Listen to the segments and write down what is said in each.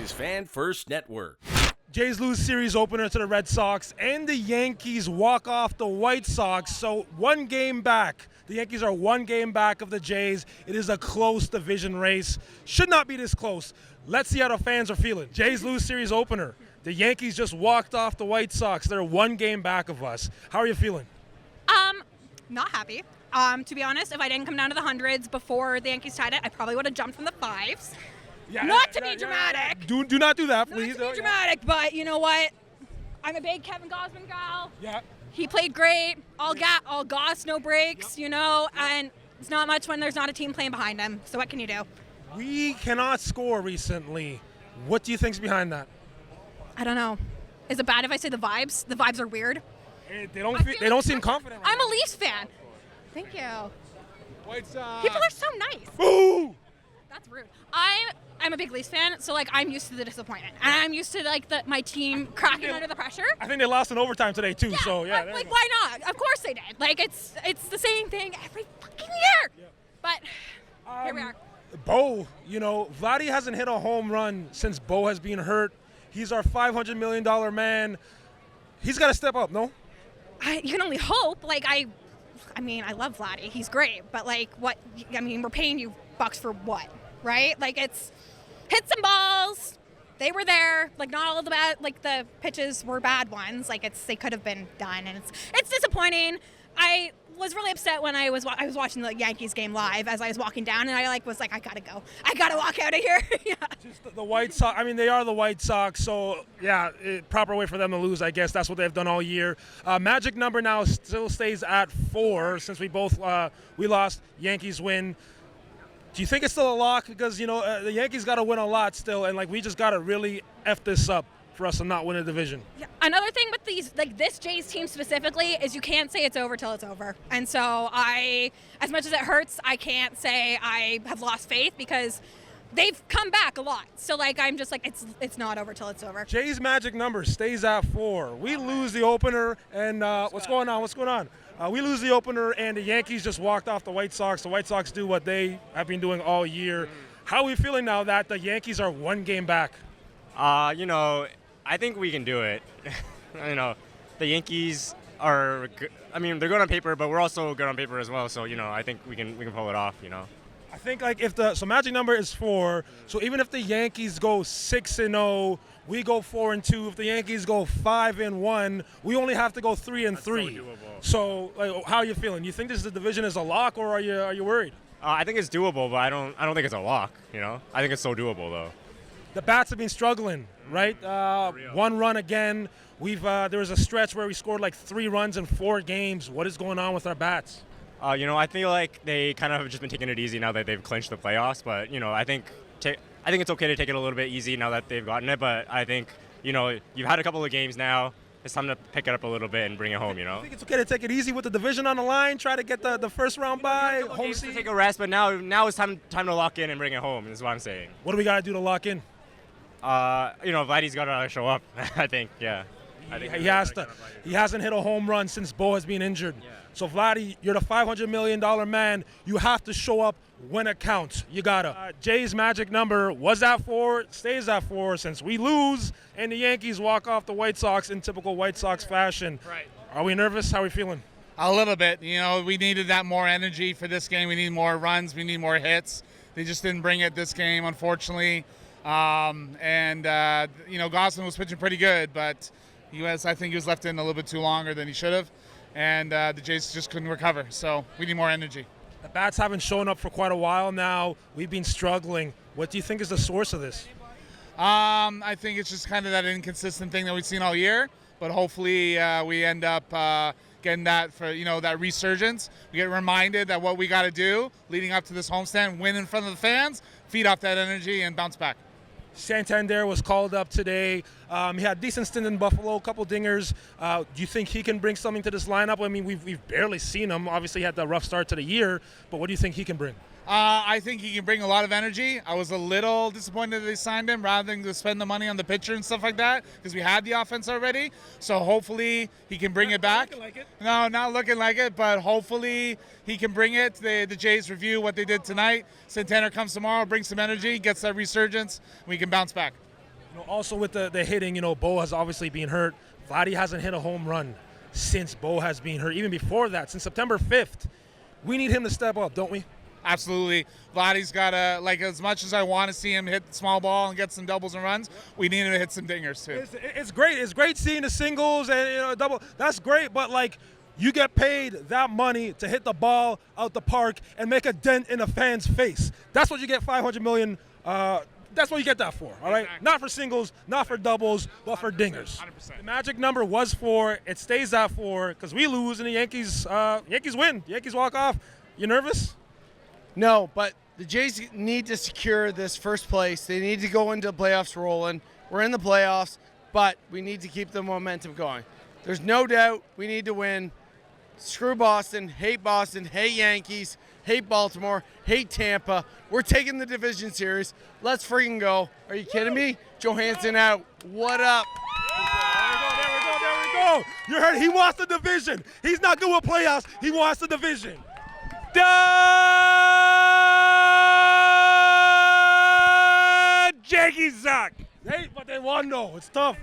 Jays Fan First Network. Jays lose series opener to the Red Sox, and the Yankees walk off the White Sox. So 1 game back. The Yankees are 1 game back of the Jays. It is a close division race. Should not be this close. Let's see how the fans are feeling. Jays lose series opener. The Yankees just walked off the White Sox. They're 1 game back of us. How are you feeling? Not happy. To be honest, if I didn't come down to the hundreds before the Yankees tied it, I probably would have jumped from the fives. Not to be dramatic. Do not do that, please. Not to be dramatic, but you know what? I'm a big Kevin Gausman gal. Yeah. He played great. All Goss, no breaks, you know, and it's not much when there's not a team playing behind him. So what can you do? We cannot score recently. What do you think's behind that? I don't know. Is it bad if I say the vibes? The vibes are weird. They don't seem confident. I'm a Leafs fan. Thank you. White Sox. People are so nice. Boo! That's rude. I'm a big Leafs fan, so like I'm used to the disappointment, and I'm used to like my team cracking under the pressure. I think they lost in overtime today too. So yeah. Like why not? Of course they did. Like it's the same thing every fucking year. Yeah. But here we are. Bo, Vladdy hasn't hit a home run since Bo has been hurt. He's our $500 million man. He's got to step up, no? You can only hope. Like I love Vladdy. He's great, but like what? I mean, we're paying you bucks for what, right? Like it's hit some balls. They were there. Like not all of the pitches were bad ones. Like they could have been done, and it's disappointing. I was really upset when I was watching the Yankees game live as I was walking down, and I was like, I gotta go. I gotta walk out of here. Yeah. Just the White Sox. I mean, they are the White Sox, so yeah, proper way for them to lose. I guess that's what they've done all year. Magic number now still stays at 4 since we lost. Yankees win. Do you think it's still a lock? Because the Yankees got to win a lot still, and we just got to really f this up for us to not win a division. Yeah. Another thing with these, this Jays team specifically, is you can't say it's over till it's over. And so as much as it hurts, I can't say I have lost faith because they've come back a lot. So I'm just it's not over till it's over. Jays magic number stays at 4. We lose the opener, and what's going on? We lose the opener, and the Yankees just walked off the White Sox. The White Sox do what they have been doing all year. How are we feeling now that the Yankees are 1 game back? I think we can do it. The Yankees are good. I mean, they're good on paper, but we're also good on paper as well. So, I think we can pull it off, I think so magic number is 4. So even if the Yankees go 6-0, we go 4-2. If the Yankees go 5-1, we only have to go 3-3. So how are you feeling? You think this division is a lock, or are you worried? I think it's doable, but I don't think it's a lock. I think it's so doable though. The bats have been struggling, right? 1 run again. There was a stretch where we scored 3 runs in 4 games. What is going on with our bats? I feel like they kind of have just been taking it easy now that they've clinched the playoffs. But I think it's okay to take it a little bit easy now that they've gotten it. But I think you've had a couple of games now. It's time to pick it up a little bit and bring it home. I think it's okay to take it easy with the division on the line. Try to get the first round bye. Home seed. Take a rest, but now it's time to lock in and bring it home. Is what I'm saying. What do we got to do to lock in? Vladdy's got to show up. I think, yeah. He has to. He hasn't hit a home run since Bo has been injured. Yeah. So Vladdy, you're the $500 million man. You have to show up when it counts. You gotta. Jay's magic number was at 4, stays at 4 since we lose, and the Yankees walk off the White Sox in typical White Sox fashion. Right. Are we nervous? How are we feeling? A little bit. We needed that more energy for this game. We need more runs. We need more hits. They just didn't bring it this game, unfortunately. Gausman was pitching pretty good, but I think he was left in a little bit too longer than he should have, and the Jays just couldn't recover. So we need more energy. The bats haven't shown up for quite a while now. We've been struggling. What do you think is the source of this? I think it's just kind of that inconsistent thing that we've seen all year, but hopefully we end up getting that for that resurgence. We get reminded that what we got to do leading up to this homestand, win in front of the fans, feed off that energy, and bounce back. Santander was called up today. He had a decent stint in Buffalo, a couple dingers. Do you think he can bring something to this lineup? I mean, we've barely seen him. Obviously, he had the rough start to the year, but what do you think he can bring? I think he can bring a lot of energy. I was a little disappointed that they signed him rather than to spend the money on the pitcher and stuff like that because we had the offense already. So hopefully he can bring it back. Like it. No, not looking like it, but hopefully he can bring it. The Jays review what they did tonight. Santander comes tomorrow, brings some energy, gets that resurgence, and we can bounce back. Also with the hitting, Bo has obviously been hurt. Vladdy hasn't hit a home run since Bo has been hurt. Even before that, since September 5th. We need him to step up, don't we? Absolutely. Vladdy's got to, as much as I want to see him hit the small ball and get some doubles and runs, we need him to hit some dingers too. It's great. It's great seeing the singles and double. That's great, but you get paid that money to hit the ball out the park and make a dent in a fan's face. That's what you get $500 million. That's what you get that for, all right? Exactly. Not for singles, not for doubles, but for dingers. 100%. The magic number was 4. It stays at 4 because we lose and the Yankees win. The Yankees walk off. You nervous? No, but the Jays need to secure this first place. They need to go into the playoffs rolling. We're in the playoffs, but we need to keep the momentum going. There's no doubt we need to win. Screw Boston, hate Yankees, hate Baltimore, hate Tampa. We're taking the division series. Let's freaking go. Are you kidding me? Johansson out. What up? There we go. You heard he wants the division. He's not good with playoffs. He wants the division. The Yankees suck. Hey, but they won though. It's tough.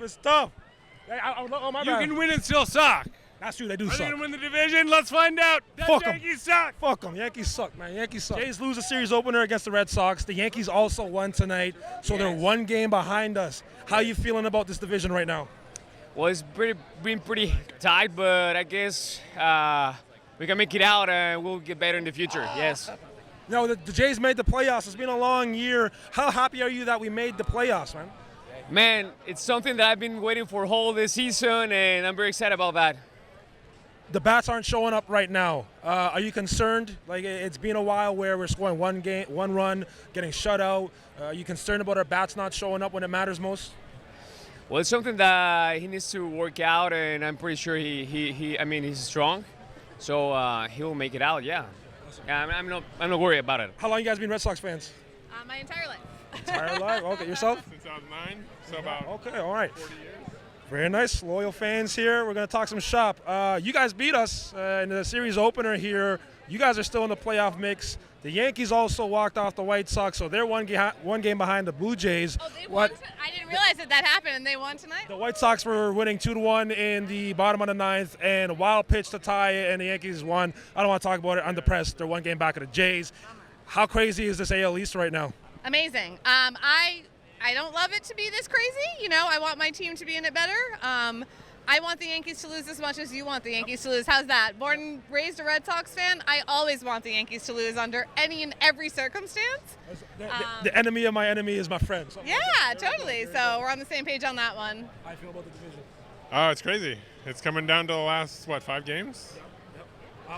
Hey, my You bad. can win and still suck. That's true. They do Are they suck. gonna win the division? Let's find out. The Fuck 'em. Yankees suck. Fuck them. Yankees suck, man. Yankees suck. Jays lose a series opener against the Red Sox. The Yankees also won tonight, so they're one game behind us. How you feeling about this division right now? Well, it's been pretty tight, but I guess we can make it out and we'll get better in the future. Yes. The Jays made the playoffs. It's been a long year. How happy are you that we made the playoffs, man? Man, it's something that I've been waiting for whole this season, and I'm very excited about that. The bats aren't showing up right now. Are you concerned? It's been a while where we're scoring one run, getting shut out. Are you concerned about our bats not showing up when it matters most? Well, it's something that he needs to work out, and I'm pretty sure he's strong, so he will make it out. Yeah. I'm not worried about it. How long you guys been Red Sox fans? My entire life. Entire life? Okay, yourself? Since I was 9, so about Okay, all right. 40 years. Very nice, loyal fans here. We're going to talk some shop. You guys beat us in the series opener here. You guys are still in the playoff mix. The Yankees also walked off the White Sox, so they're one game behind the Blue Jays. Oh, they won. I didn't realize that happened, and they won tonight. The White Sox were winning 2-1 in the bottom of the ninth, and a wild pitch to tie it, and the Yankees won. I don't want to talk about it. I'm depressed. They're one game back of the Jays. How crazy is this AL East right now? Amazing. I don't love it to be this crazy. I want my team to be in it better. I want the Yankees to lose as much as you want the Yankees to lose. How's that? Born and raised a Red Sox fan, I always want the Yankees to lose under any and every circumstance. The enemy of my enemy is my friend. Yeah, totally. So we're on the same page on that one. How do you feel about the division? Oh, it's crazy. It's coming down to the last, 5 games?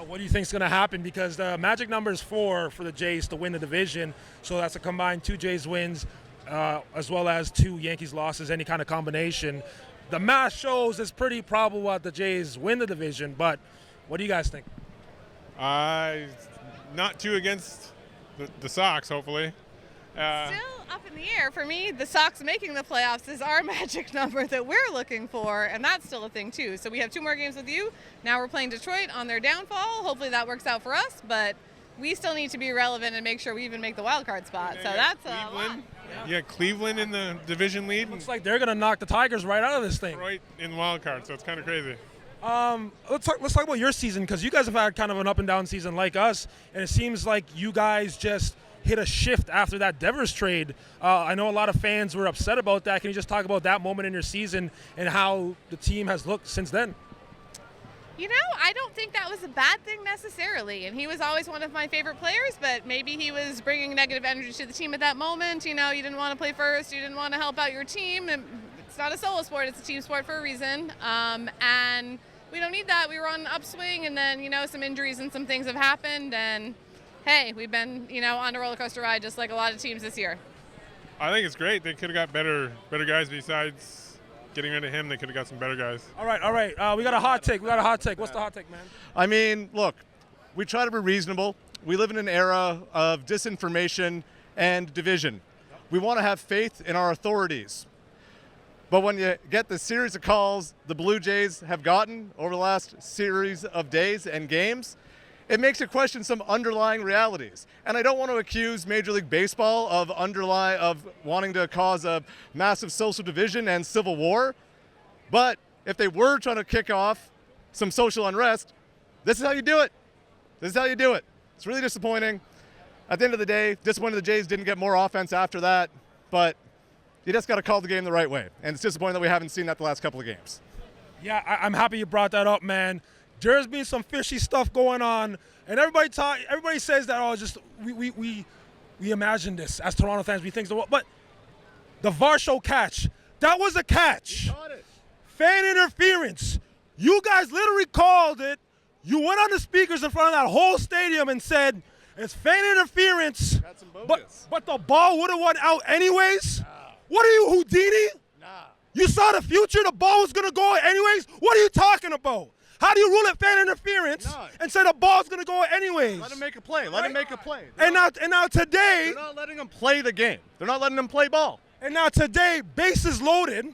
What do you think is going to happen? Because the magic number is 4 for the Jays to win the division. So that's a combined 2 Jays wins as well as 2 Yankees losses, any kind of combination. The math shows it's pretty probable that the Jays win the division, but what do you guys think? Not too against the Sox, hopefully. Still up in the air. For me, the Sox making the playoffs is our magic number that we're looking for, and that's still a thing too. So we have 2 more games with you. Now we're playing Detroit on their downfall. Hopefully that works out for us, but we still need to be relevant and make sure we even make the wild card spot. So that's a lot. Yeah, Cleveland in the division lead. Looks like they're going to knock the Tigers right out of this thing. Right in the wild card, so it's kind of crazy. Let's talk about your season, because you guys have had kind of an up and down season like us, and it seems like you guys just hit a shift after that Devers trade. I know a lot of fans were upset about that. Can you just talk about that moment in your season and how the team has looked since then? I don't think that was a bad thing necessarily. And he was always one of my favorite players, but maybe he was bringing negative energy to the team at that moment. You didn't want to play first. You didn't want to help out your team. It's not a solo sport. It's a team sport for a reason. And we don't need that. We were on an upswing, and then, some injuries and some things have happened. And, hey, we've been, on a roller coaster ride just like a lot of teams this year. I think it's great. They could have got better guys besides getting rid of him. They could have got some better guys. All right. We got a hot take. What's the hot take, man? I mean, look, we try to be reasonable. We live in an era of disinformation and division. We want to have faith in our authorities. But when you get the series of calls the Blue Jays have gotten over the last series of days and games, it makes you question some underlying realities. And I don't want to accuse Major League Baseball of wanting to cause a massive social division and civil war, but if they were trying to kick off some social unrest, this is how you do it. This is how you do it. It's really disappointing. At the end of the day, disappointed the Jays didn't get more offense after that, but you just got to call the game the right way. And it's disappointing that we haven't seen that the last couple of games. Yeah, I'm happy you brought that up, man. There's been some fishy stuff going on, and everybody says that, oh, just we imagine this as Toronto fans. We think so, but the Varsho catch, that was a catch. You got it. Fan interference. You guys literally called it. You went on the speakers in front of that whole stadium and said it's fan interference. That's some bogus. But the ball would have went out anyways. Nah. What are you, Houdini? Nah. You saw the future. The ball was gonna go out anyways. What are you talking about? How do you rule it fan interference and say the ball's going to go anyways? Let him make a play. Let him make a play. And now today... They're not letting him play the game. They're not letting him play ball. And now today, bases loaded,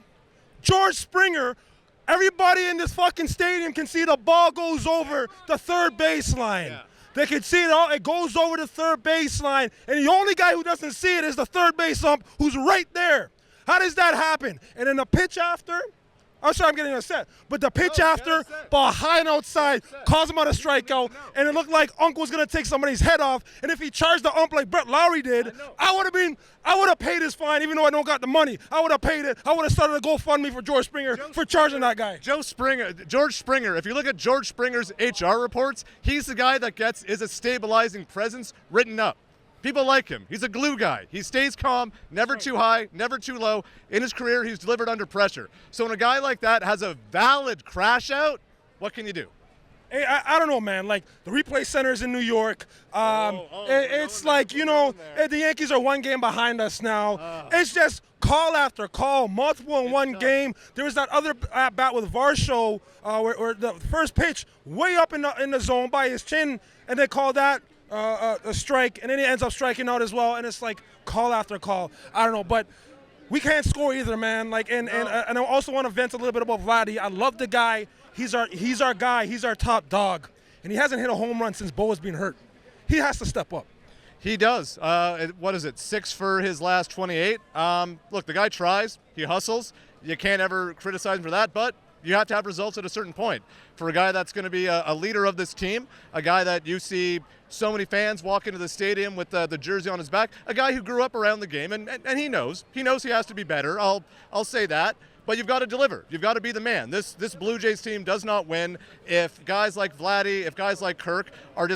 George Springer, everybody in this fucking stadium can see the ball goes over the third baseline. Yeah. They can see it all. It goes over the third baseline, and the only guy who doesn't see it is the third base ump who's right there. How does that happen? And then the pitch after... I'm sorry, I'm getting upset. But the pitch after, ball high and outside, caused him on a strikeout, and it looked like Uncle was gonna take somebody's head off. And if he charged the ump like Brett Lowry did, I would have paid his fine, even though I don't got the money. I would have paid it. I would have started a GoFundMe for George Springer for charging that guy. George Springer. If you look at George Springer's HR reports, he's the guy that is a stabilizing presence written up. People like him. He's a glue guy. He stays calm, never too high, never too low. In his career, he's delivered under pressure. So when a guy like that has a valid crash out, what can you do? Hey, I don't know, man. Like, the replay center is in New York. It's like, the Yankees are one game behind us now. It's just call after call, multiple in one game. There was that other at-bat with Varsho where the first pitch way up in the zone by his chin, and they call that a strike, and then he ends up striking out as well, and it's like call after call. I don't know, but we can't score either, man. Like, and I also want to vent a little bit about Vladdy. I love the guy. He's our guy. He's our top dog, and he hasn't hit a home run since Bo has been hurt. He has to step up. He does. What is it? 6 for his last 28. Look, the guy tries. He hustles. You can't ever criticize him for that, but you have to have results at a certain point. For a guy that's going to be a leader of this team, a guy that you see so many fans walk into the stadium with the jersey on his back, a guy who grew up around the game, and he knows he has to be better. I'll say that. But you've got to deliver. You've got to be the man. This Blue Jays team does not win if guys like Vladdy, if guys like Kirk are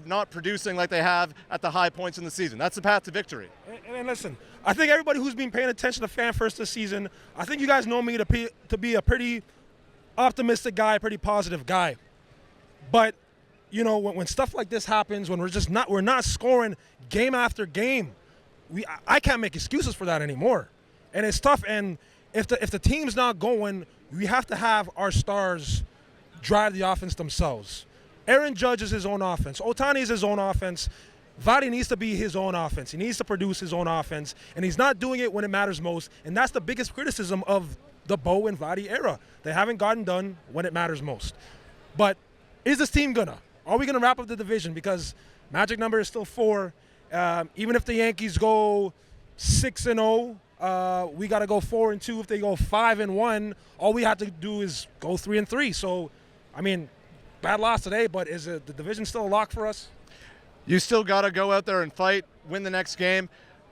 not producing like they have at the high points in the season. That's the path to victory. And listen, I think everybody who's been paying attention to Fan First this season, I think you guys know me to be a pretty optimistic guy, pretty positive guy. But when stuff like this happens, when we're not scoring game after game, I can't make excuses for that anymore, and it's tough. And if the team's not going, we have to have our stars drive the offense themselves. Aaron Judge is his own offense. Ohtani is his own offense. Vladdy needs to be his own offense. He needs to produce his own offense, and he's not doing it when it matters most. And that's the biggest criticism of the Bo and Vladdy era. They haven't gotten done when it matters most. But is this team gonna? Are we gonna wrap up the division? Because magic number is still 4. Even if the Yankees go 6-0, we got to go 4-2. If they go 5-1, all we have to do is go 3-3. So, I mean, bad loss today, but is the division still a lock for us? You still got to go out there and fight, win the next game.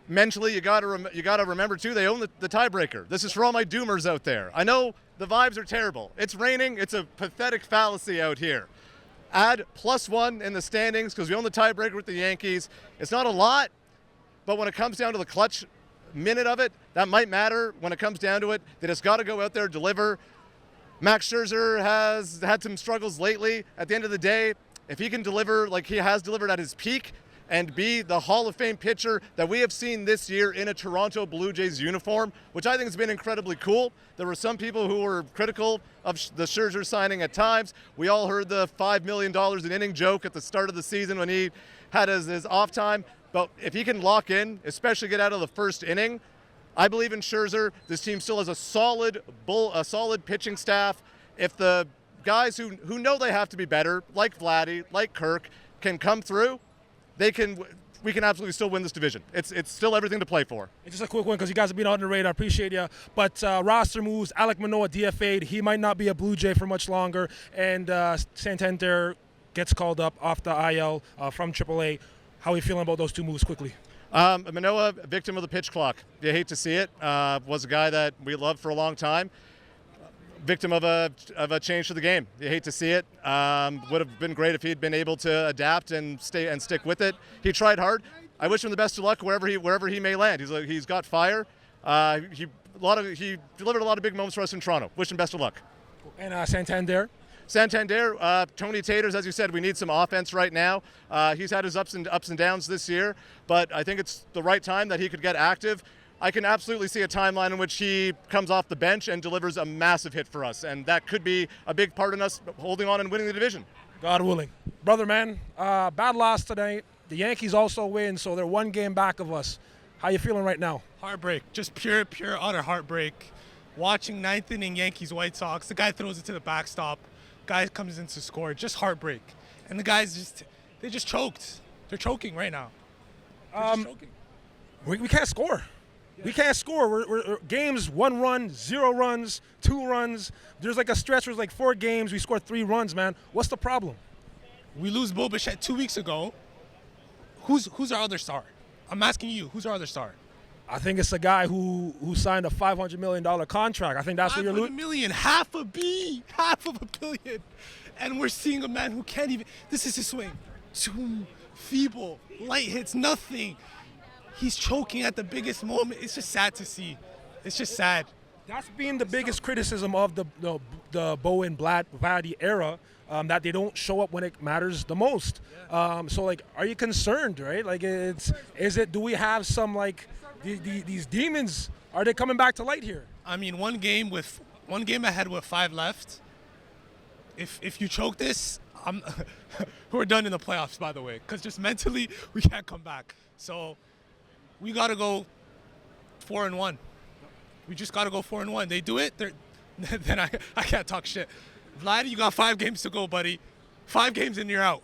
Mentally, you got to remember too, they own the tiebreaker. This is for all my doomers out there. I know the vibes are terrible. It's raining. It's a pathetic fallacy out here. Add +1 in the standings because we own the tiebreaker with the Yankees. It's not a lot, but when it comes down to the clutch minute of it, that might matter. When it comes down to it, they just got to go out there, deliver. Max Scherzer has had some struggles lately. At the end of the day, if he can deliver like he has delivered at his peak and be the Hall of Fame pitcher that we have seen this year in a Toronto Blue Jays uniform, which I think has been incredibly cool. There were some people who were critical of the Scherzer signing at times. We all heard the $5 million an inning joke at the start of the season when he had his off time. But if he can lock in, especially get out of the first inning, I believe in Scherzer. This team still has a solid pitching staff. If the guys who know they have to be better, like Vladdy, like Kirk, can come through, we can absolutely still win this division. It's still everything to play for. It's just a quick one because you guys have been on the radar. I appreciate you. But roster moves, Alek Manoah DFA'd. He might not be a Blue Jay for much longer. And Santander gets called up off the IL from AAA. How are you feeling about those two moves quickly? Manoah, victim of the pitch clock. You hate to see it. Was a guy that we loved for a long time. Victim of a change to the game. You hate to see it. Would have been great if he'd been able to adapt and stick with it. He tried hard. I wish him the best of luck wherever he may land. He's got fire. He delivered a lot of big moments for us in Toronto. Wish him best of luck. And Santander. Tony Taters, as you said, we need some offense right now. He's had his ups and downs this year, but I think it's the right time that he could get active. I can absolutely see a timeline in which he comes off the bench and delivers a massive hit for us, and that could be a big part in us holding on and winning the division. God willing. Brother, man, bad loss tonight. The Yankees also win, so they're one game back of us. How you feeling right now? Heartbreak, just pure, utter heartbreak. Watching ninth inning Yankees White Sox, the guy throws it to the backstop. Guy comes in to score, just heartbreak. And the guys they just choked. They're choking right now. We can't score. Yeah. We can't score. We're games 1 run, 0 runs, 2 runs. There's like a stretch where it's like 4 games. We scored 3 runs, man. What's the problem? We lose Bo Bichette 2 weeks ago. Who's our other star? I'm asking you, who's our other star? I think it's a guy who signed a $500 million contract. I think that's what you're losing. $500 million, half of a billion. And we're seeing a man who can't even, this is his swing. Too feeble, light hits, nothing. He's choking at the biggest moment. It's just sad to see. It's just sad. That's been the biggest criticism of the Bo and Vladdy era, that they don't show up when it matters the most. So, like, are you concerned, right? Like, do we have some, like, these demons, are they coming back to light here? I mean, one game ahead with 5 left. If you choke this, we're done in the playoffs, by the way, because just mentally we can't come back. So we got to go 4-1. We just got to go 4-1. They do it, then I can't talk shit. Vlad, you got 5 games to go, buddy. 5 games and you're out.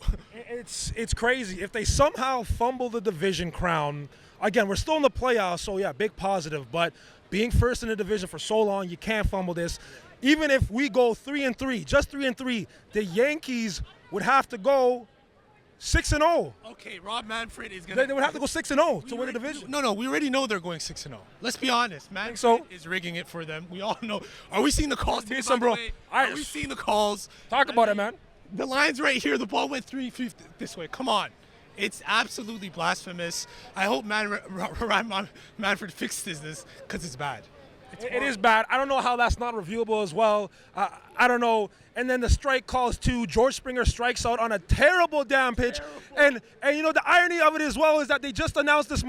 It's crazy. If they somehow fumble the division crown, again, we're still in the playoffs, so yeah, big positive. But being first in the division for so long, you can't fumble this. Even if we go 3-3, just 3-3, the Yankees would have to go 6-0. Okay, Rob Manfred is going to... They would have to go 6-0 to win the division. No, we already know they're going 6-0. Let's be honest. Manfred is rigging it for them. We all know. Are we seeing the calls? Are we seeing the calls? Talk about it, man. The line's right here. The ball went 3-3 this way. Come on. It's absolutely blasphemous. I hope Manfred fixes this because it's bad. It is bad. I don't know how that's not reviewable as well. I don't know. And then the strike calls too. George Springer strikes out on a terrible damn pitch. And you know, the irony of it as well is that they just announced this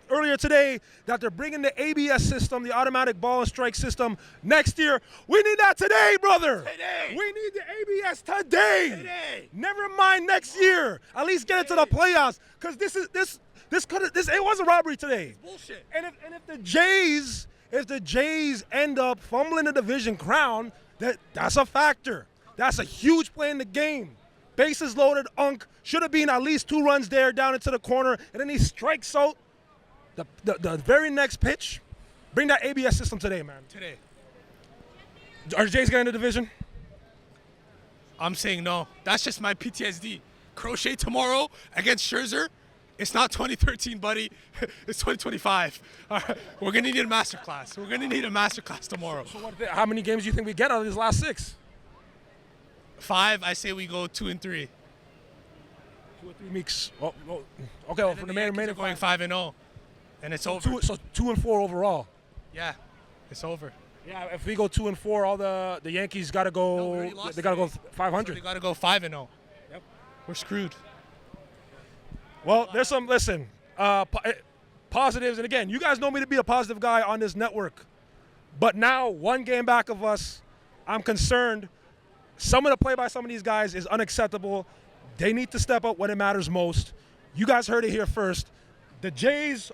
earlier today that they're bringing the ABS system, the automatic ball and strike system, next year. We need that today, brother. Today. We need the ABS today. Never mind next year. At least get it to the playoffs, because it was a robbery today. It's bullshit. And if the Jays end up fumbling the division crown, that's a factor. That's a huge play in the game. Bases loaded, should have been at least 2 runs there down into the corner, and then he strikes out the very next pitch. Bring that ABS system today, man. Today. Are the Jays getting the division? I'm saying no. That's just my PTSD. Crochet tomorrow against Scherzer. It's not 2013, buddy. It's 2025. All right. We're going to need a masterclass. We're going to need a masterclass tomorrow. So how many games do you think we get out of these last 6? 5. I say we go 2-3. 2 or 3 weeks. Okay, well, for the main going 5-0, and it's over. So 2-4 overall. Yeah, it's over. Yeah, if we go 2-4, all the Yankees got to go. They got to go 500. So they got to go 5-0. Yep. We're screwed. Well, there's some, positives. And again, you guys know me to be a positive guy on this network. But now, 1 game back of us, I'm concerned. Some of the play by some of these guys is unacceptable. They need to step up when it matters most. You guys heard it here first. The Jays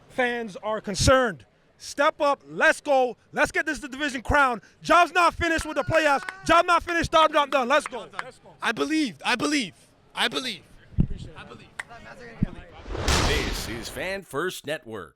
fans are concerned. Step up. Let's go. Let's get this division crown. Job's not finished with the playoffs. Job not finished. Job not done. Let's go. I believe. This is Fan First Network.